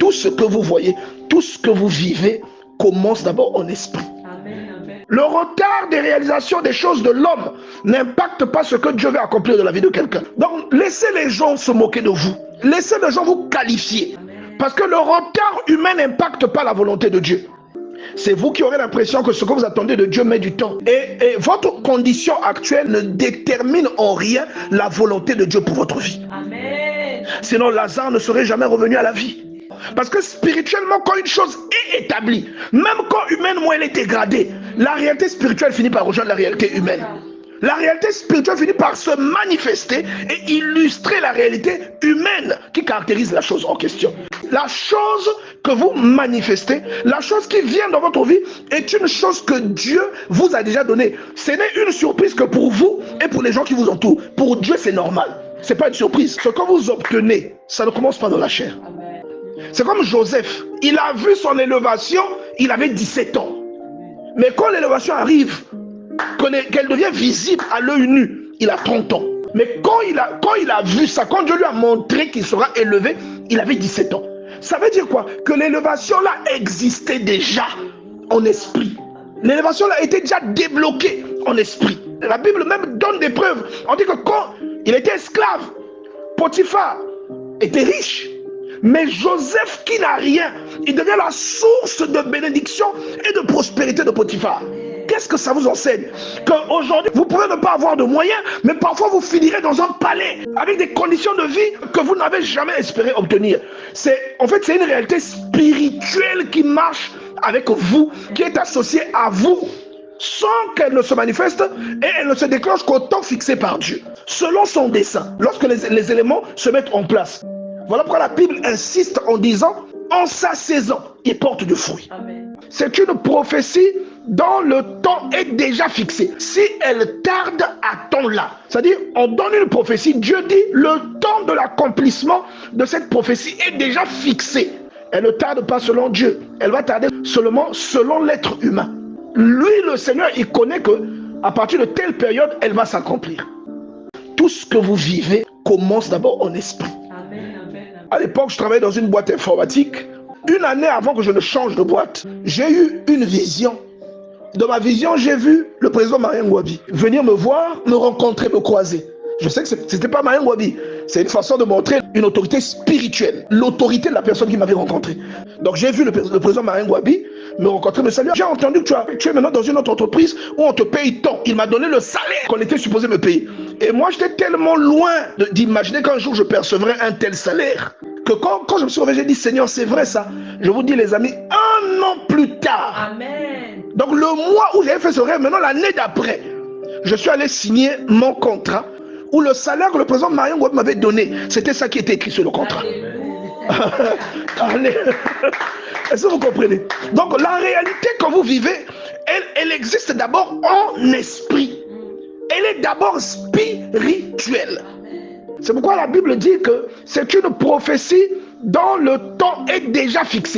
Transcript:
tout ce que vous voyez, tout ce que vous vivez commence d'abord en esprit. Le retard des réalisations des choses de l'homme n'impacte pas ce que Dieu veut accomplir dans la vie de quelqu'un. Donc, laissez les gens se moquer de vous. Laissez les gens vous qualifier. Parce que le retard humain n'impacte pas la volonté de Dieu. C'est vous qui aurez l'impression que ce que vous attendez de Dieu met du temps. Et votre condition actuelle ne détermine en rien la volonté de Dieu pour votre vie. Amen. Sinon, Lazare ne serait jamais revenu à la vie. Parce que spirituellement, quand une chose est établie, même quand humainement elle est dégradée, la réalité spirituelle finit par rejoindre la réalité humaine. La réalité spirituelle finit par se manifester et illustrer la réalité humaine qui caractérise la chose en question. La chose que vous manifestez, la chose qui vient dans votre vie est une chose que Dieu vous a déjà donnée. Ce n'est une surprise que pour vous et pour les gens qui vous entourent. Pour Dieu, c'est normal. Ce n'est pas une surprise. Ce que vous obtenez, ça ne commence pas dans la chair. C'est comme Joseph. Il a vu son élévation, il avait 17 ans. Mais quand l'élévation arrive, qu'elle devient visible à l'œil nu, il a 30 ans. Mais quand il a vu ça, quand Dieu lui a montré qu'il sera élevé, il avait 17 ans. Ça veut dire quoi? Que l'élévation là existait déjà en esprit. L'élévation là était déjà débloquée en esprit. La Bible même donne des preuves. On dit que quand il était esclave, Potiphar était riche. Mais Joseph qui n'a rien, il devient la source de bénédiction et de prospérité de Potiphar. Qu'est-ce que ça vous enseigne? Qu'aujourd'hui, vous pouvez ne pas avoir de moyens, mais parfois vous finirez dans un palais avec des conditions de vie que vous n'avez jamais espéré obtenir. En fait, c'est une réalité spirituelle qui marche avec vous, qui est associée à vous, sans qu'elle ne se manifeste, et elle ne se déclenche qu'au temps fixé par Dieu, selon son dessein, lorsque les éléments se mettent en place. Voilà pourquoi la Bible insiste en disant, en sa saison, il porte du fruit. C'est une prophétie dont le temps est déjà fixé. Si elle tarde, attends-la. C'est-à-dire, on donne une prophétie, Dieu dit, le temps de l'accomplissement de cette prophétie est déjà fixé. Elle ne tarde pas selon Dieu, elle va tarder seulement selon l'être humain. Lui, le Seigneur, il connaît que à partir de telle période, elle va s'accomplir. Tout ce que vous vivez commence d'abord en esprit. À l'époque, je travaillais dans une boîte informatique. Une année avant que je ne change de boîte, j'ai eu une vision. Dans ma vision, j'ai vu le président Marien Ngouabi venir me voir, me rencontrer, me croiser. Je sais que ce n'était pas Marien Ngouabi. C'est une façon de montrer une autorité spirituelle. L'autorité de la personne qui m'avait rencontré. Donc j'ai vu le président Marien Ngouabi me rencontrer, me saluer. J'ai entendu que tu es maintenant dans une autre entreprise où on te paye tant. Il m'a donné le salaire qu'on était supposé me payer. Et moi, j'étais tellement loin d'imaginer qu'un jour je percevrais un tel salaire que quand je me suis réveillé, j'ai dit, Seigneur, c'est vrai ça. Je vous dis, les amis, 1 an plus tard. Amen. Donc le mois où j'avais fait ce rêve, maintenant l'année d'après, je suis allé signer mon contrat où le salaire que le président Marien Ngouabi m'avait donné, c'était ça qui était écrit sur le contrat. Allez. Est-ce que vous comprenez? Donc la réalité que vous vivez, elle existe d'abord en esprit. Elle est d'abord spirituelle. C'est pourquoi la Bible dit que c'est une prophétie dont le temps est déjà fixé.